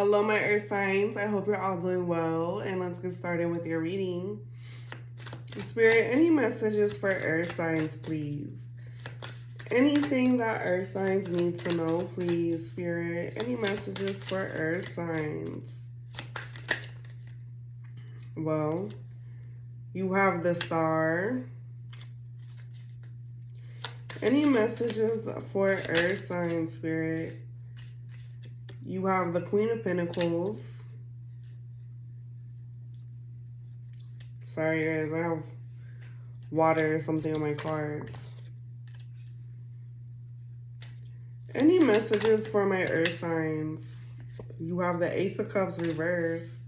Hello, my earth signs. I hope you're all doing well. And let's get started with your reading. Spirit, any messages for earth signs, please? Anything that earth signs need to know, please, Spirit. Any messages for earth signs? Well, you have the Star. Any messages for earth signs, Spirit? You have the Queen of Pentacles. Sorry, guys, I have water or something on my cards. Any messages for my earth signs? You have the Ace of Cups reversed.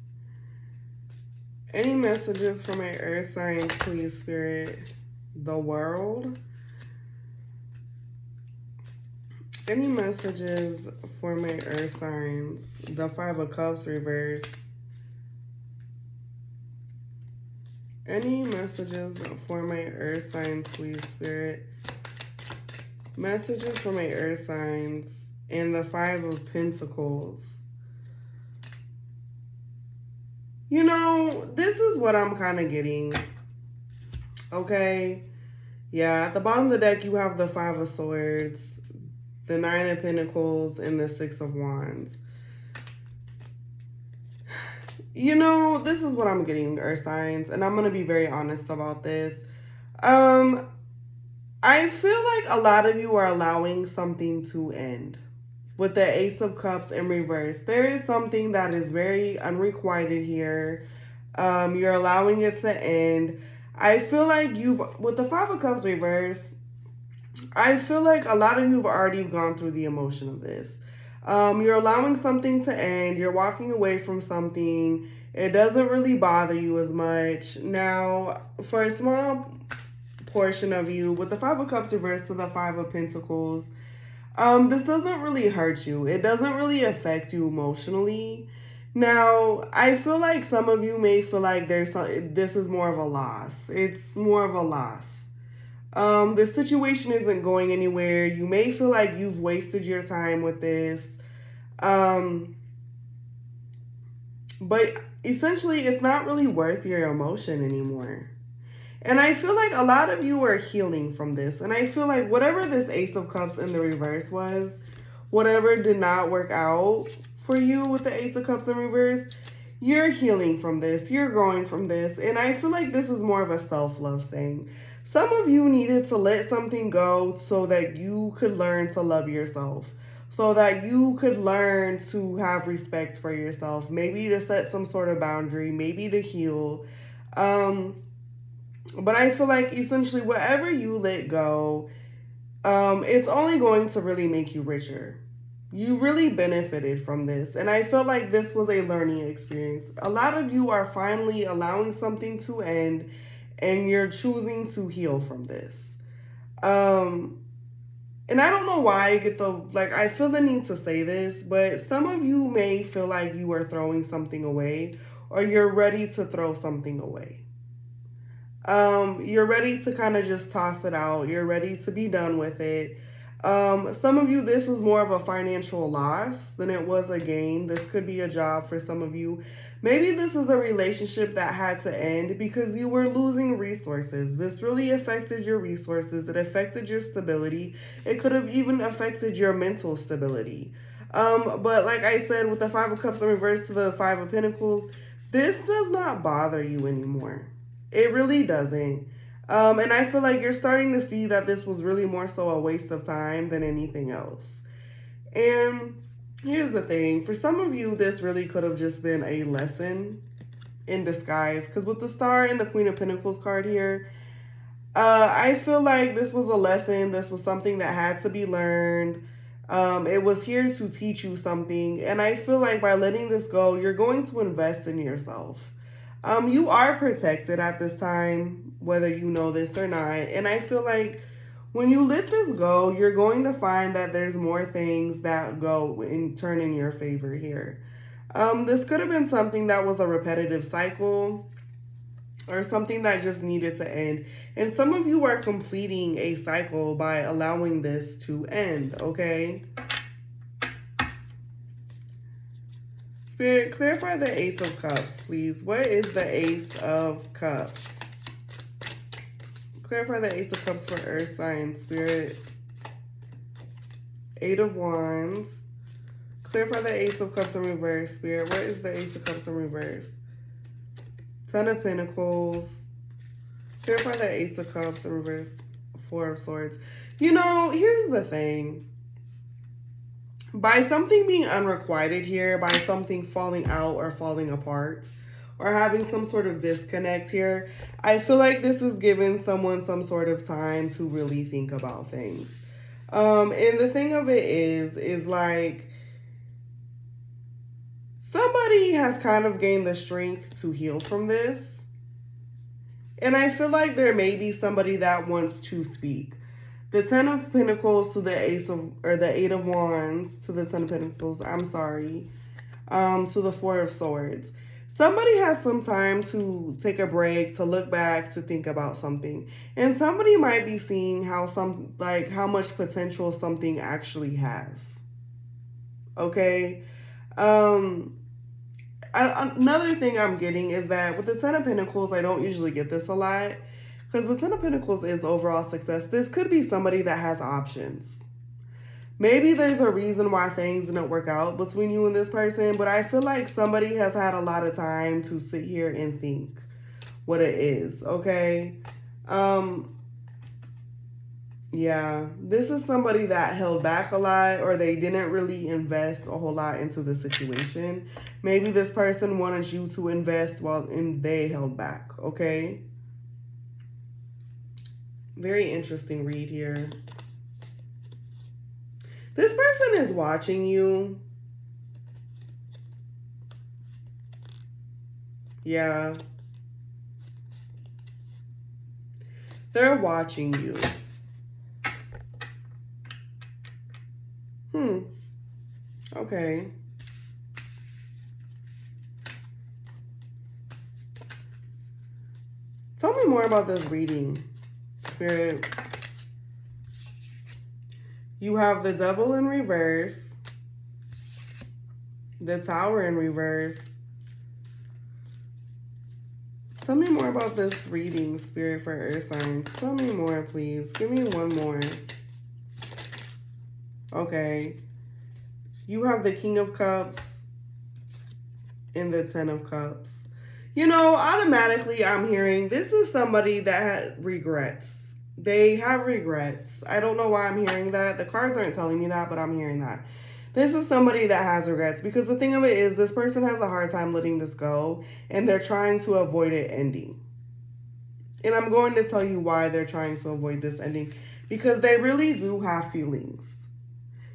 Any messages for my earth signs, please, Spirit? The World. Any messages for my earth signs? The Five of Cups reversed. Any messages for my earth signs, please, Spirit? Messages for my earth signs and the Five of Pentacles. You know, this is what I'm kind of getting. Okay. Yeah, at the bottom of the deck, you have the Five of Swords, the Nine of Pentacles, and the Six of Wands. You know, this is what I'm getting, earth signs, and I'm going to be very honest about this. I feel like a lot of you are allowing something to end. With the Ace of Cups in reverse, there is something that is very unrequited here. You're allowing it to end. I feel like with the Five of Cups reverse, I feel like a lot of you have already gone through the emotion of this. You're allowing something to end. You're walking away from something. It doesn't really bother you as much. Now, for a small portion of you, with the Five of Cups reversed to the Five of Pentacles, this doesn't really hurt you. It doesn't really affect you emotionally. Now, I feel like some of you may feel like this is more of a loss. It's more of a loss. The situation isn't going anywhere. You may feel like you've wasted your time with this. But essentially, it's not really worth your emotion anymore. And I feel like a lot of you are healing from this. And I feel like whatever this Ace of Cups in the reverse was, whatever did not work out for you with the Ace of Cups in reverse, you're healing from this. You're growing from this. And I feel like this is more of a self-love thing. Some of you needed to let something go so that you could learn to love yourself. So that you could learn to have respect for yourself. Maybe to set some sort of boundary. Maybe to heal. But I feel like essentially whatever you let go, it's only going to really make you richer. You really benefited from this. And I felt like this was a learning experience. A lot of you are finally allowing something to end and you're choosing to heal from this. And I don't know why I get I feel the need to say this, but some of you may feel like you are throwing something away or you're ready to throw something away. You're ready to kind of just toss it out. You're ready to be done with it. Some of you, this was more of a financial loss than it was a gain. This could be a job for some of you. Maybe this is a relationship that had to end because you were losing resources. This really affected your resources. It affected your stability. It could have even affected your mental stability. But like I said, with the Five of Cups in reverse to the Five of Pentacles, this does not bother you anymore. It really doesn't. And I feel like you're starting to see that this was really more so a waste of time than anything else. And here's the thing. For some of you, this really could have just been a lesson in disguise. Because with the Star and the Queen of Pentacles card here, I feel like this was a lesson. This was something that had to be learned. It was here to teach you something. And I feel like by letting this go, you're going to invest in yourself. You are protected at this time, whether you know this or not. And I feel like when you let this go, you're going to find that there's more things that go and turn in your favor here. This could have been something that was a repetitive cycle or something that just needed to end. And some of you are completing a cycle by allowing this to end, okay? Spirit, clarify the Ace of Cups, please. What is the Ace of Cups? Clarify the Ace of Cups for Earth signs, Spirit. Eight of Wands. Clarify the Ace of Cups in reverse, Spirit. What is the Ace of Cups in reverse? Ten of Pentacles. Clarify the Ace of Cups in reverse. Four of Swords. You know, here's the thing. By something being unrequited here, by something falling out or falling apart, or having some sort of disconnect here, I feel like this is giving someone some sort of time to really think about things. And the thing of it is like, somebody has kind of gained the strength to heal from this. And I feel like there may be somebody that wants to speak. The Ten of Pentacles to the Ace of, or the Eight of Wands to the Ten of Pentacles, I'm sorry, to the Four of Swords. Somebody has some time to take a break, to look back, to think about something. And somebody might be seeing how how much potential something actually has. Okay? Another thing I'm getting is that with the Ten of Pentacles, I don't usually get this a lot. Because the Ten of Pentacles is overall success. This could be somebody that has options. Maybe there's a reason why things didn't work out between you and this person, but I feel like somebody has had a lot of time to sit here and think what it is, okay? Yeah, this is somebody that held back a lot, or they didn't really invest a whole lot into the situation. Maybe this person wanted you to invest and they held back, okay? Very interesting read here. This person is watching you. Yeah. They're watching you. Okay. Tell me more about this reading, Spirit. You have the Devil in reverse, the Tower in reverse. Tell me more about this reading, Spirit, for Earth signs. Tell me more, please. Give me one more. Okay. You have the King of Cups and the Ten of Cups. You know, automatically I'm hearing this is somebody that has regrets. They have regrets. I don't know why I'm hearing that. The cards aren't telling me that, but I'm hearing that. This is somebody that has regrets, because the thing of it is this person has a hard time letting this go, and they're trying to avoid it ending. And I'm going to tell you why they're trying to avoid this ending, because they really do have feelings.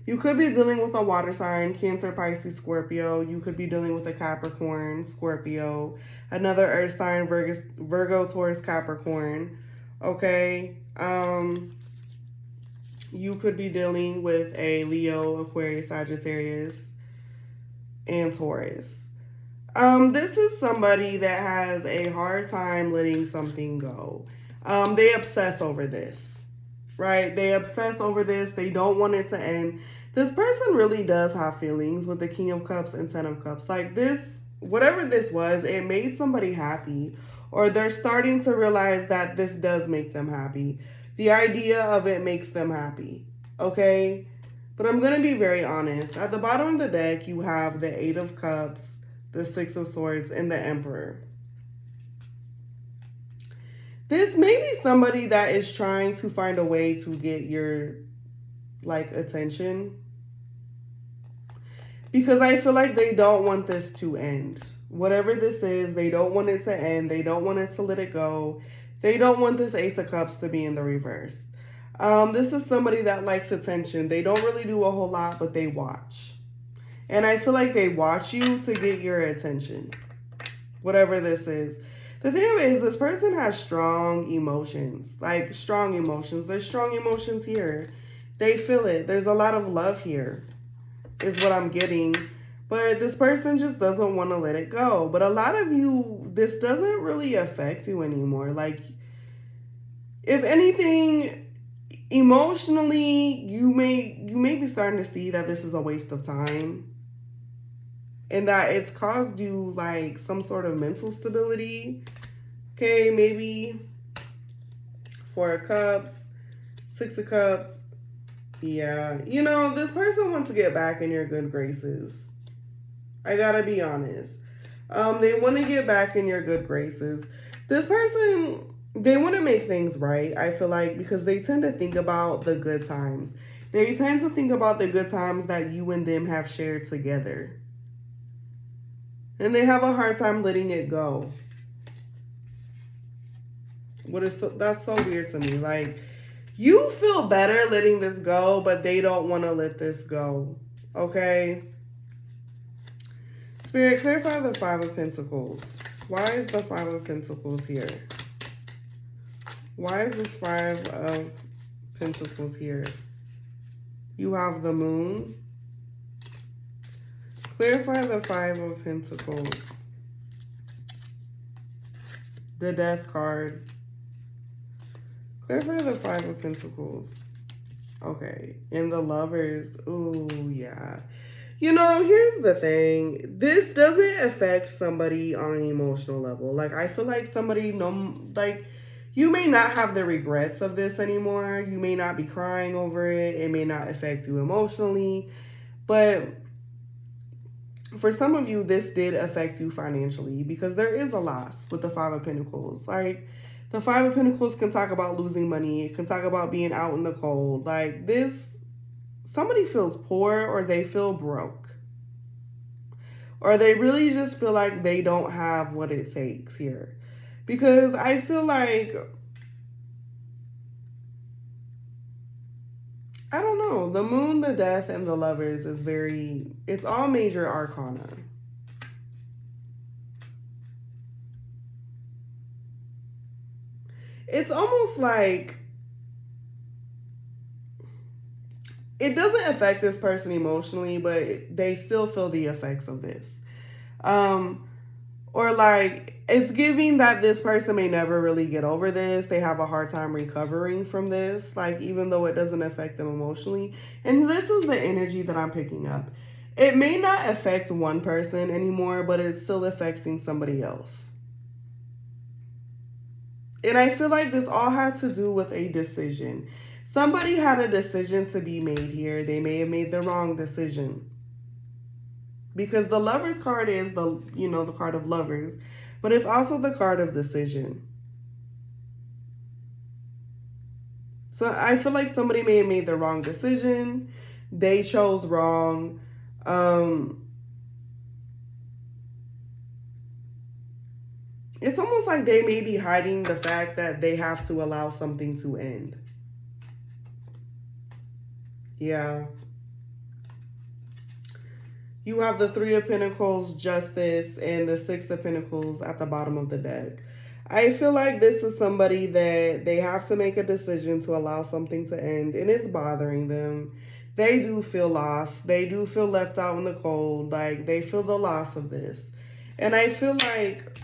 You could be dealing with a water sign, Cancer, Pisces, Scorpio. You could be dealing with a Capricorn, Scorpio, another earth sign, Virgo, Taurus, Capricorn. Okay. You could be dealing with a Leo, Aquarius, Sagittarius, and Taurus. This is somebody that has a hard time letting something go. They obsess over this, right? They obsess over this. They don't want it to end. This person really does have feelings with the King of Cups and Ten of Cups. Like this, whatever this was, it made somebody happy, or they're starting to realize that this does make them happy. The idea of it makes them happy, okay? But I'm going to be very honest. At the bottom of the deck, you have the Eight of Cups, the Six of Swords, and the Emperor. This may be somebody that is trying to find a way to get your, attention. Because I feel like they don't want this to end. Whatever this is, they don't want it to end. They don't want it to let it go. They don't want this Ace of Cups to be in the reverse. This is somebody that likes attention. They don't really do a whole lot, but they watch. And I feel like they watch you to get your attention. Whatever this is. The thing is, this person has strong emotions. Strong emotions. There's strong emotions here. They feel it. There's a lot of love here, is what I'm getting. But this person just doesn't want to let it go. But a lot of you, this doesn't really affect you anymore. If anything, emotionally, you may be starting to see that this is a waste of time. and that it's caused you like some sort of mental stability. Okay, maybe Four of Cups, Six of Cups. Yeah, you know, this person wants to get back in your good graces. I gotta be honest. They want to get back in your good graces. This person, they want to make things right, I feel like, because they tend to think about the good times. They tend to think about the good times that you and them have shared together. And they have a hard time letting it go. That's so weird to me. Like, you feel better letting this go, but they don't want to let this go. Okay? Spirit, clarify the Five of Pentacles. Why is the Five of Pentacles here? Why is this Five of Pentacles here? You have the Moon. Clarify the Five of Pentacles. The Death card. Clarify the Five of Pentacles. Okay. And the Lovers. Ooh, yeah. You know, here's the thing. This doesn't affect somebody on an emotional level. Like, I feel like somebody, you may not have the regrets of this anymore. You may not be crying over it. It may not affect you emotionally. But for some of you, this did affect you financially because there is a loss with the Five of Pentacles. Like, the Five of Pentacles can talk about losing money. It can talk about being out in the cold. Like, this, somebody feels poor or they feel broke. Or they really just feel like they don't have what it takes here. Because I feel like, I don't know, the Moon, the Death, and the Lovers is it's all major arcana. It's almost like it doesn't affect this person emotionally, but they still feel the effects of this. Or like, it's giving that this person may never really get over this. They have a hard time recovering from this, like, even though it doesn't affect them emotionally. And this is the energy that I'm picking up. It may not affect one person anymore, but it's still affecting somebody else. And I feel like this all had to do with a decision. Somebody had a decision to be made here. They may have made the wrong decision. Because the Lovers card is the card of lovers, but it's also the card of decision. So I feel like somebody may have made the wrong decision. They chose wrong. It's almost like they may be hiding the fact that they have to allow something to end. Yeah. You have the Three of Pentacles, Justice, and the Six of Pentacles at the bottom of the deck. I feel like this is somebody that they have to make a decision to allow something to end, and it's bothering them. They do feel lost. They do feel left out in the cold. Like, they feel the loss of this. And I feel like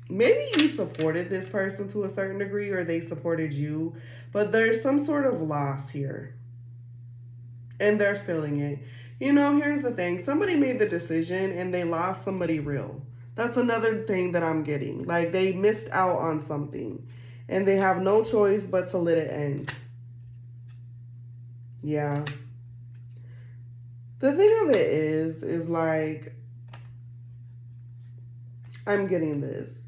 maybe you supported this person to a certain degree, or they supported you, but there's some sort of loss here. And they're feeling it. You know, here's the thing. Somebody made the decision and they lost somebody real. That's another thing that I'm getting. Like, they missed out on something and they have no choice but to let it end. Yeah. The thing of it is like, I'm getting this.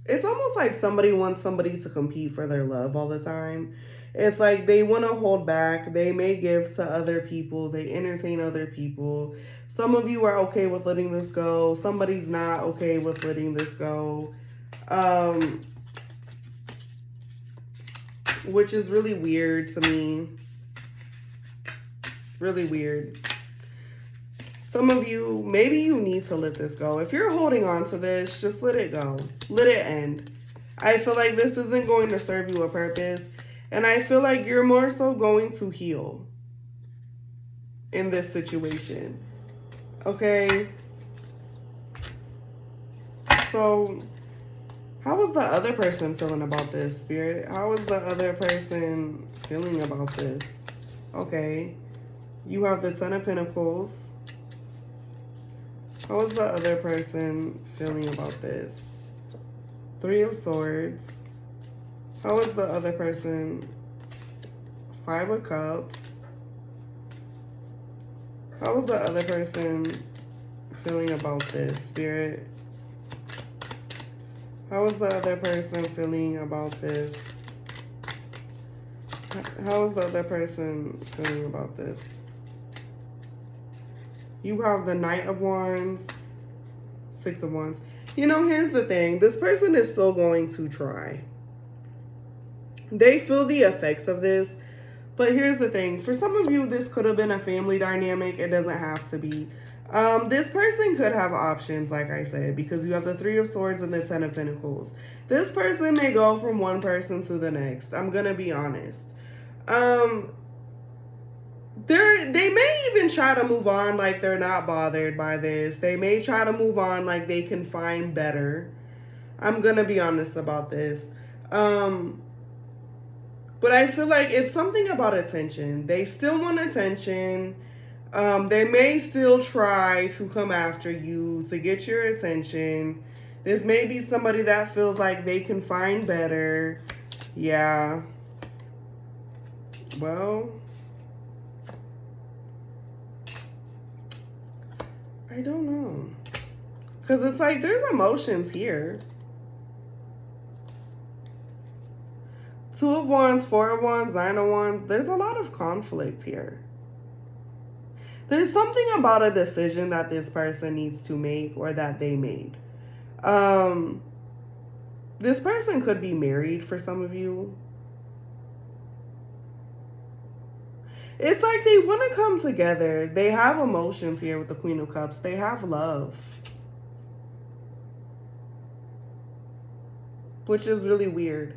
It's almost like somebody wants somebody to compete for their love all the time. It's like they want to hold back. They may give to other people. They entertain other people. Some of you are okay with letting this go. Somebody's not okay with letting this go. Which is really weird to me. Really weird. Some of you, maybe you need to let this go. If you're holding on to this, just let it go. Let it end. I feel like this isn't going to serve you a purpose. And I feel like you're more so going to heal in this situation. Okay? So, how is the other person feeling about this, Spirit? How is the other person feeling about this? Okay. You have the Ten of Pentacles. How is the other person feeling about this? Three of Swords. How is the other person? Five of Cups. How is the other person feeling about this, Spirit? How is the other person feeling about this? How is the other person feeling about this? You have the Knight of Wands, Six of Wands. You know, here's the thing. This person is still going to try. They feel the effects of this. But here's the thing. For some of you, this could have been a family dynamic. It doesn't have to be. This person could have options, like I said, because you have the Three of Swords and the Ten of Pentacles. This person may go from one person to the next. I'm going to be honest. They may even try to move on like they're not bothered by this. They may try to move on like they can find better. I'm going to be honest about this. But I feel like it's something about attention. They still want attention. They may still try to come after you to get your attention. This may be somebody that feels like they can find better. Yeah. Well, I don't know. Because it's like there's emotions here. Two of Wands, Four of Wands, Nine of Wands. There's a lot of conflict here. There's something about a decision that this person needs to make or that they made. This person could be married for some of you. It's like they want to come together. They have emotions here with the Queen of Cups. They have love. Which is really weird.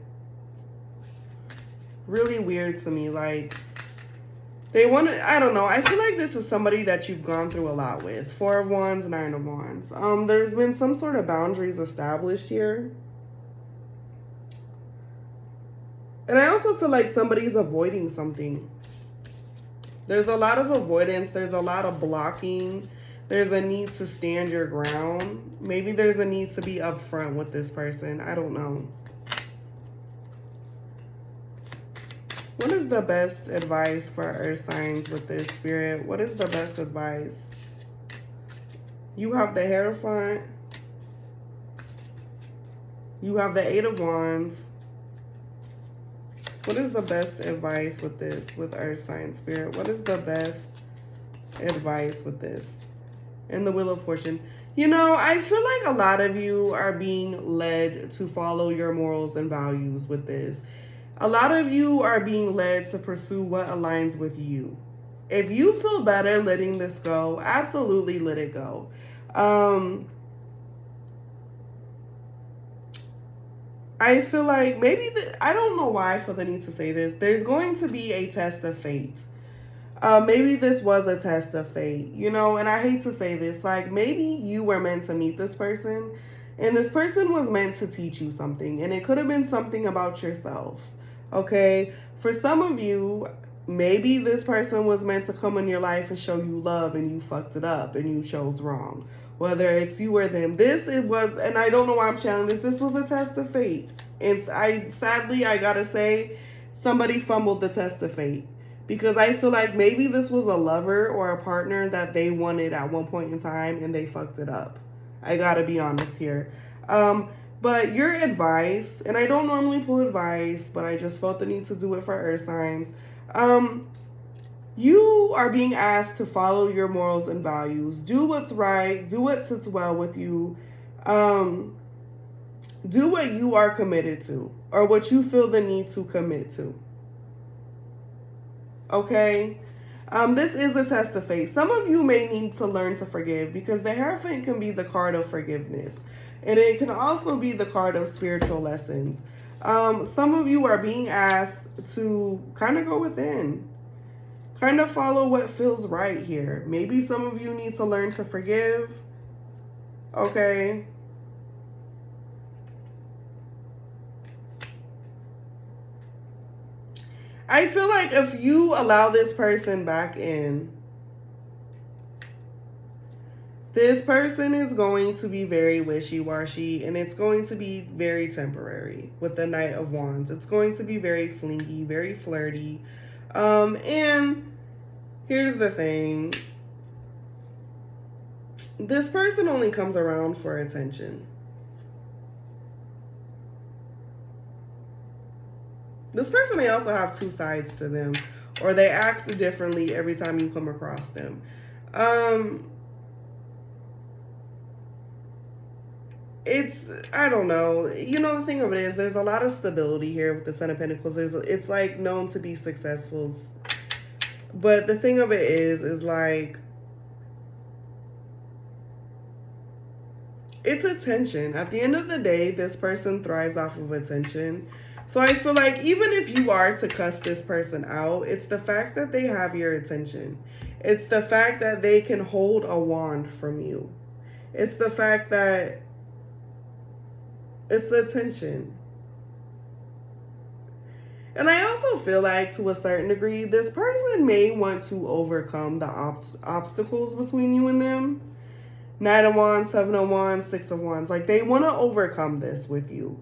Really weird to me. Like, they want to, I don't know. I feel like this is somebody that you've gone through a lot with. Four of Wands, Nine of Wands. There's been some sort of boundaries established here. And I also feel like somebody's avoiding something. There's a lot of avoidance. There's a lot of blocking. There's a need to stand your ground. Maybe there's a need to be upfront with this person. I don't know. What is the best advice for earth signs with this, Spirit? What is the best advice? You have the Hierophant. You have the Eight of Wands. What is the best advice with this, with earth sign, Spirit? What is the best advice with this? And the Wheel of Fortune. You know, I feel like a lot of you are being led to follow your morals and values with this. A lot of you are being led to pursue what aligns with you. If you feel better letting this go, absolutely let it go. I feel like maybe, I don't know why I feel the need to say this. There's going to be a test of fate. Maybe this was a test of fate, you know, and I hate to say this, like maybe you were meant to meet this person and this person was meant to teach you something, and it could have been something about yourself. Okay, for some of you, maybe this person was meant to come in your life and show you love and you fucked it up and you chose wrong. Whether it's you or them. It was, and I don't know why I'm channeling this was a test of fate. And sadly, I gotta say, somebody fumbled the test of fate. Because I feel like maybe this was a lover or a partner that they wanted at one point in time and they fucked it up. I gotta be honest here. But your advice, and I don't normally pull advice, but I just felt the need to do it for earth signs. You are being asked to follow your morals and values. Do what's right. Do what sits well with you. Do what you are committed to or what you feel the need to commit to. Okay? This is a test of fate. Some of you may need to learn to forgive because the Hierophant can be the card of forgiveness. And it can also be the card of spiritual lessons. Some of you are being asked to kind of go within. Kind of follow what feels right here. Maybe some of you need to learn to forgive. Okay? I feel like if you allow this person back in, This person is going to be very wishy-washy, and it's going to be very temporary with the Knight of Wands. It's going to be very flingy, very flirty. And here's the thing. This person only comes around for attention. This person may also have two sides to them, or they act differently every time you come across them. I don't know. You know, the thing of it is, there's a lot of stability here with the Ten of Pentacles. It's like known to be successful. But the thing of it is like, it's attention. At the end of the day, this person thrives off of attention. So I feel like even if you are to cuss this person out, it's the fact that they have your attention. It's the fact that they can hold a wand from you. It's the fact that it's the attention. And I also feel like, to a certain degree, this person may want to overcome the obstacles between you and them. Knight of Wands, Seven of Wands, Six of Wands. Like, they want to overcome this with you.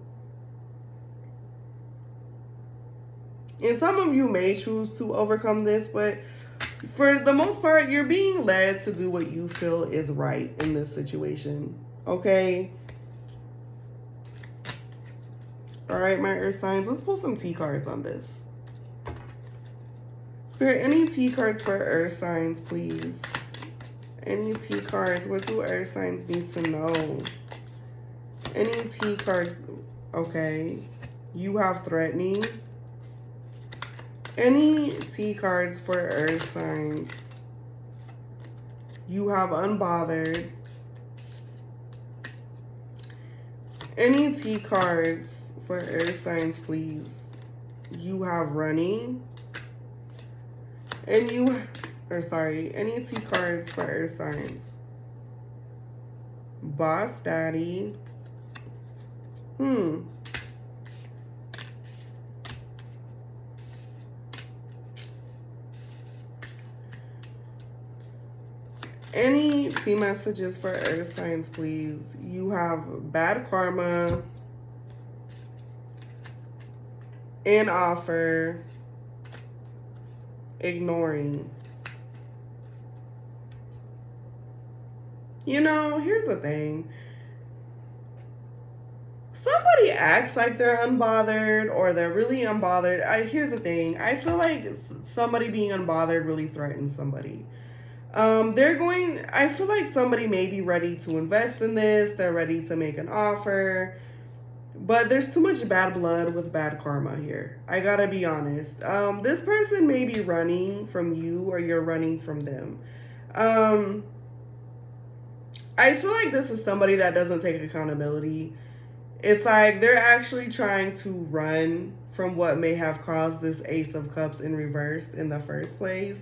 And some of you may choose to overcome this, but for the most part, you're being led to do what you feel is right in this situation. Okay? All right, my earth signs. Let's pull some T cards on this. Spirit, any T cards for earth signs, please? Any T cards? What do earth signs need to know? Any T cards? Okay. You have threatening. Any T cards for earth signs? You have unbothered. Any T cards for earth signs, please? You have running. And you... any T cards for earth signs? Boss Daddy. Any T messages for earth signs, please? You have bad karma. An offer. Ignoring. You know, here's the thing. Somebody acts like they're unbothered, or they're really unbothered. Here's the thing. I feel like somebody being unbothered really threatens somebody. I feel like somebody may be ready to invest in this. They're ready to make an offer. But there's too much bad blood with bad karma here. I gotta be honest. This person may be running from you, or you're running from them. I feel like this is somebody that doesn't take accountability. It's like they're actually trying to run from what may have caused this Ace of Cups in reverse in the first place.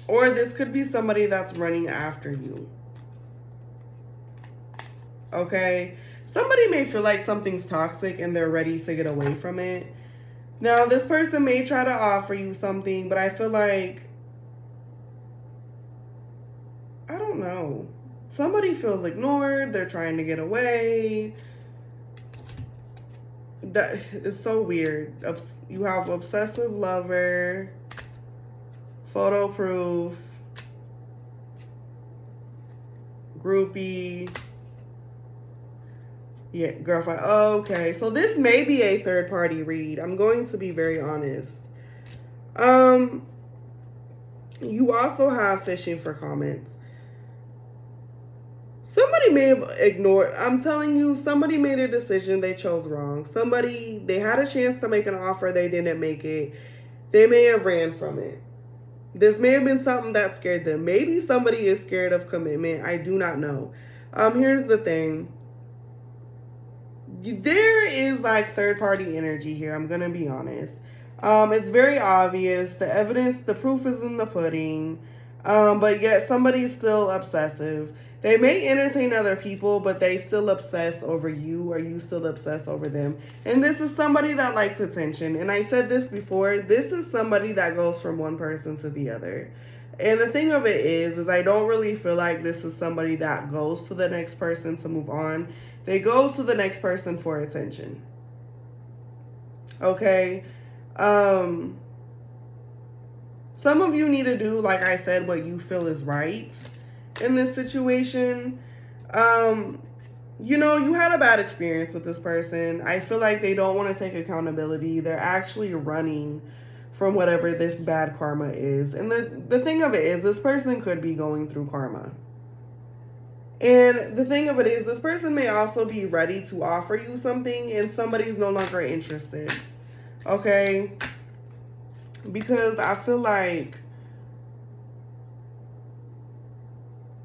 Or this could be somebody that's running after you. Okay? Somebody may feel like something's toxic and they're ready to get away from it. Now, this person may try to offer you something, but I feel like, I don't know. Somebody feels ignored. They're trying to get away. That is so weird. You have obsessive lover, photo proof, groupie. Yeah, girlfriend. Okay, so this may be a third party read. I'm going to be very honest. You also have fishing for comments. Somebody may have ignored. I'm telling you, somebody made a decision they chose wrong. They had a chance to make an offer, they didn't make it. They may have ran from it. This may have been something that scared them. Maybe somebody is scared of commitment. I do not know. Here's the thing. There is like third party energy here. I'm going to be honest. It's very obvious. The evidence, the proof is in the pudding. But yet somebody's still obsessive. They may entertain other people, but they still obsess over you, or you still obsess over them. And this is somebody that likes attention. And I said this before, this is somebody that goes from one person to the other. And the thing of it is I don't really feel like this is somebody that goes to the next person to move on. They go to the next person for attention. Okay? Some of you need to do, like I said, what you feel is right in this situation. You know, you had a bad experience with this person. I feel like they don't want to take accountability. They're actually running from whatever this bad karma is. And the thing of it is, this person could be going through karma. And the thing of it is, this person may also be ready to offer you something and somebody's no longer interested. Okay? Because I feel like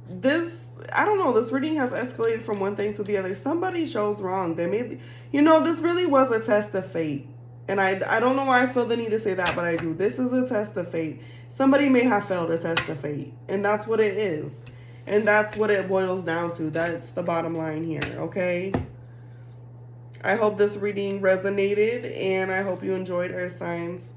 this, I don't know, this reading has escalated from one thing to the other. Somebody shows wrong. They made, you know, this really was a test of fate. And I don't know why I feel the need to say that, but I do. This is a test of fate. Somebody may have failed a test of fate. And that's what it is. And that's what it boils down to. That's the bottom line here, okay? I hope this reading resonated, and I hope you enjoyed, Earth signs.